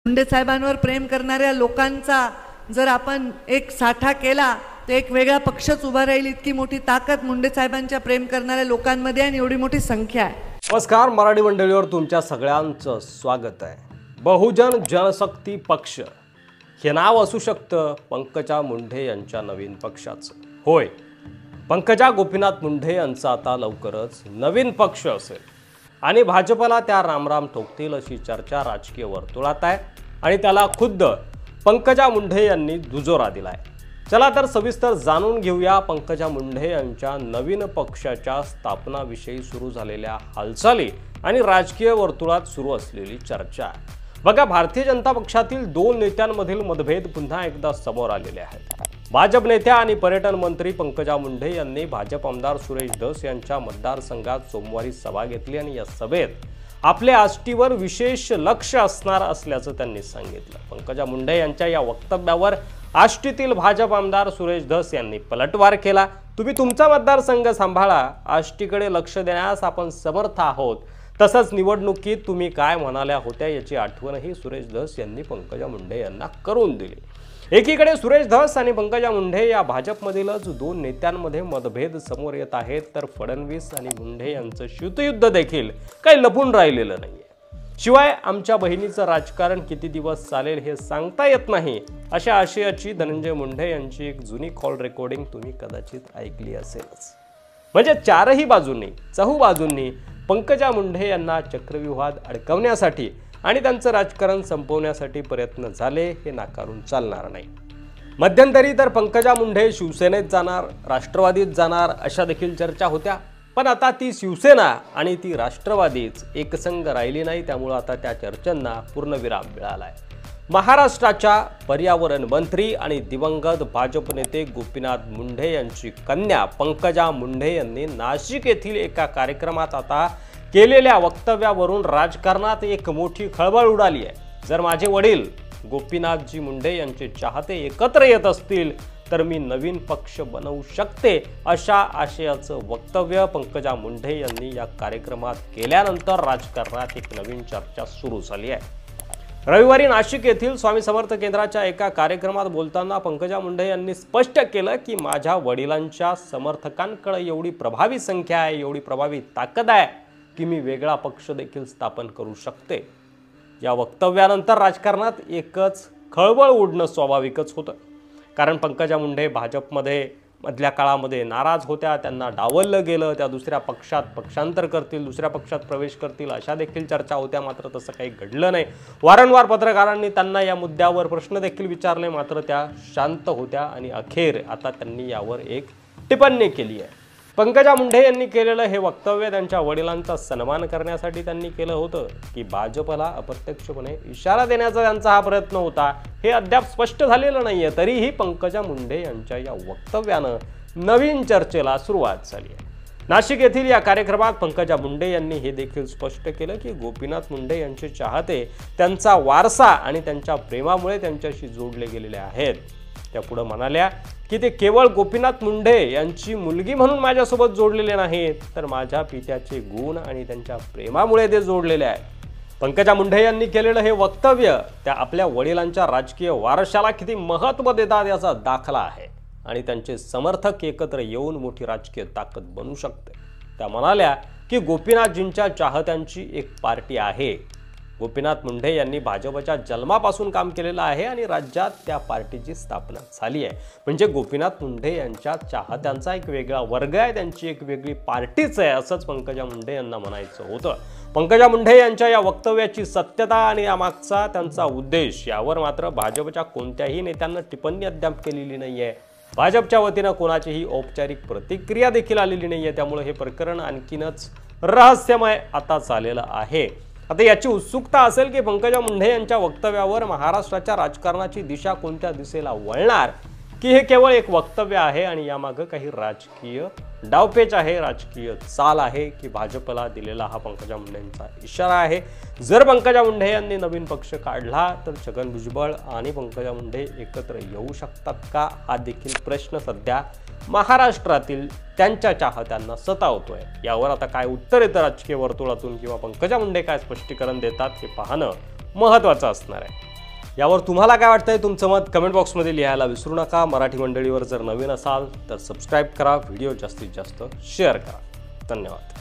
मुंडे साहेबांवर प्रेम करणाऱ्या लोकांचा जर आपण एक साठा केला तर एक वेगळा पक्षच उभा राहील, इतकी मोठी ताकद मुंडे साहेबांच्या प्रेम करणाऱ्या लोकांमध्ये आणि एवढी मोठी संख्या आहे। नमस्कार, मराठी मंडळीवर तुमच्या सगळ्यांचं स्वागत आहे। बहुजन जनशक्ती पक्ष हे नाव असू शकतं पंकजा मुंडे यांच्या नवीन पक्षाचं। होय, पंकजा गोपीनाथ मुंडे यांचा आता लवकरच नवीन पक्ष असेल आणि भाजपला त्या रामराम ठोकतील अशी चर्चा राजकीय वर्तुळात आहे आणि त्याला खुद्द पंकजा मुंडे यांनी दुजोरा दिलाय। चला तर सविस्तर जाणून घेऊया पंकजा मुंडे यांच्या नवीन पक्षाच्या स्थापनाविषयी सुरू झालेल्या हालचाली आणि राजकीय वर्तुळात सुरू असलेली चर्चा। बघा, भारतीय जनता पक्षातील दोन नेत्यांमधील मतभेद पुन्हा एकदा समोर आलेले आहेत। भाजप नेत्या आणि पर्यटन मंत्री पंकजा मुंडे यांनी भाजप आमदार सुरेश धस यांच्या मतदारसंघात सोमवारी सभा घेतली आणि या सभेत आपल्या आष्टीवर विशेष लक्ष असणार असल्याचं त्यांनी सांगितलं। पंकजा मुंडे यांच्या या वक्तव्यावर आष्टीतील भाजप आमदार सुरेश धस यांनी पलटवार केला। तुम्ही तुमचा मतदारसंघ सांभाळा, आष्टीकडे लक्ष देण्यास आपण समर्थ आहोत। तसंच निवडणुकीत तुम्ही काय म्हणाल्या होत्या याची आठवणही सुरेश धस यांनी पंकजा मुंडे यांना करून दिली। एकीकडे सुरेश धस आणि पंकजा मुंडे या भाजपमधीलच दोन नेत्यांमध्ये मतभेद समोर येत आहेत, तर फडणवीस आणि मुंडे यांचं शीतयुद्ध देखील काही लपून राहिलेलं नाहीये। शिवाय आमच्या बहिणीचं राजकारण किती दिवस चालेल हे सांगता येत नाही, अशा आशयाची धनंजय मुंडे यांची एक जुनी कॉल रेकॉर्डिंग तुम्ही कदाचित ऐकली असेलच। म्हणजे चारही बाजूंनी, चहूबाजूंनी पंकजा मुंडे यांना चक्रव्यूहात अडकवण्यासाठी आणि त्यांचं राजकारण संपवण्यासाठी प्रयत्न झाले हे नाकारून चालणार नाही। मध्यंतरी तर पंकजा मुंडे शिवसेनेत जाणार, राष्ट्रवादीत जाणार अशा देखील चर्चा होत्या, पण आता ती शिवसेना आणि ती राष्ट्रवादीच एकसंघ राहिली नाही, त्यामुळे आता त्या चर्चांना पूर्णविराम मिळालाय। महाराष्ट्राच्या पर्यावरण मंत्री आणि दिवंगत भाजप नेते गोपीनाथ मुंडे यांची कन्या पंकजा मुंडे यांनी नाशिक येथील एका कार्यक्रमात आता केलेल्या वक्तव्यावरून राजकारणात एक मोठी खळबळ उडाली आहे। जर माझे वडील गोपीनाथजी मुंडे यांचे चाहते एकत्र येत असतील तर मी नवीन पक्ष बनवू शकते, अशा आशयाचं वक्तव्य पंकजा मुंडे यांनी या कार्यक्रमात केल्यानंतर राजकारणात एक नवीन चर्चा सुरू झाली आहे। रविवारी नाशिक येथील स्वामी समर्थ केंद्राच्या एका कार्यक्रमात बोलताना पंकजा मुंडे यांनी स्पष्ट केलं की माझ्या वडिलांच्या समर्थकांकडे एवढी प्रभावी संख्या आहे, एवढी प्रभावी ताकद आहे की मी वेगळा पक्ष देखील स्थापन करू शकते। या वक्तव्यानंतर राजकारणात एकच खळबळ उडणं स्वाभाविकच होतं, कारण पंकजा मुंडे भाजपमध्ये मधल्या काळामध्ये नाराज होत्या, त्यांना डावललं गेलं, त्या दुसऱ्या पक्षात पक्षांतर करतील, दुसऱ्या पक्षात प्रवेश करतील अशा देखील चर्चा होत्या, मात्र तसं काही घडलं नाही। वारंवार पत्रकारांनी त्यांना या मुद्द्यावर प्रश्न देखील विचारले, मात्र त्या शांत होत्या आणि अखेर आता त्यांनी यावर एक टिप्पणी केली आहे। पंकजा मुंडे यांनी केलेलं हे वक्तव्य त्यांच्या वडिलांचा सन्मान करण्यासाठी त्यांनी केलं होतं की भाजपला अप्रत्यक्षपणे इशारा देण्याचा त्यांचा हा प्रयत्न होता, हे अद्याप स्पष्ट झालेलं नाहीये। तरीही पंकजा मुंडे यांच्या या वक्तव्यानं नवीन चर्चेला सुरुवात झाली आहे। नाशिक येथील या कार्यक्रमात पंकजा मुंडे यांनी हे देखील स्पष्ट केलं की गोपीनाथ मुंडे यांचे चाहते त्यांचा वारसा आणि त्यांच्या प्रेमामुळे त्यांच्याशी जोडले गेलेले आहेत। त्या पुढे म्हणाल्या की ते केवळ गोपीनाथ मुंडे यांची मुलगी म्हणून माझ्यासोबत जोडलेले नाहीत, तर माझ्या पित्याचे गुण आणि त्यांच्या प्रेमामुळे ते जोडलेले आहेत। पंकजा मुंडे यांनी केलेलं हे वक्तव्य त्या आपल्या वडिलांच्या राजकीय वारशाला किती महत्त्व देतात याचा दाखला आहे आणि त्यांचे समर्थक एकत्र येऊन मोठी राजकीय ताकद बनू शकते। त्या म्हणाल्या की गोपीनाथजींच्या चाहत्यांची एक पार्टी आहे। गोपीनाथ मुंडे यांनी भाजपच्या जन्मापासून काम केलेलं आहे आणि राज्यात त्या पार्टीची स्थापना झाली आहे, म्हणजे गोपीनाथ मुंडे यांच्या चाहत्यांचा एक वेगळा वर्ग आहे, त्यांची एक वेगळी पार्टीच आहे, असंच पंकजा मुंडे यांना म्हणायचं होतं। पंकजा मुंडे यांच्या या वक्तव्याची सत्यता आणि यामागचा त्यांचा उद्देश यावर मात्र भाजपच्या कोणत्याही नेत्यांना टिप्पणी अद्याप केलेली नाहीये। भाजपच्या वतीनं कोणाचीही औपचारिक प्रतिक्रिया देखील आलेली नाहीये, त्यामुळे हे प्रकरण आणखीनच रहस्यमय आता झालेलं आहे। आता याची उत्सुकता असेल की पंकजा मुंडे यांच्या वक्तव्यावर महाराष्ट्राच्या राजकारणाची दिशा कोणत्या दिशेला वळणार, की हे केवळ एक वक्तव्य आहे आणि यामागे काही राजकीय डावपेच आहे, राजकीय चाल आहे, की भाजपला दिलेला हा पंकजा मुंडेंचा इशारा आहे। जर पंकजा मुंडे यांनी नवीन पक्ष काढला तर छगन भुजबळ आणि पंकजा मुंडे एकत्र येऊ शकतात का, हा देखील प्रश्न सध्या महाराष्ट्रातील त्यांच्या चाहत्यांना सतावतोय। यावर आता काय उत्तर येतं राजकीय वर्तुळातून किंवा पंकजा मुंडे काय स्पष्टीकरण देतात हे पाहणं महत्त्वाचं असणार आहे। यावर तुम्हाला काय वाटतंय तुमचं मत कमेंट बॉक्समध्ये लिहायला विसरू नका. मराठी मंडळीवर जर नवीन असाल तर सबस्क्राईब करा, व्हिडिओ जास्तीत जास्त शेअर करा. धन्यवाद.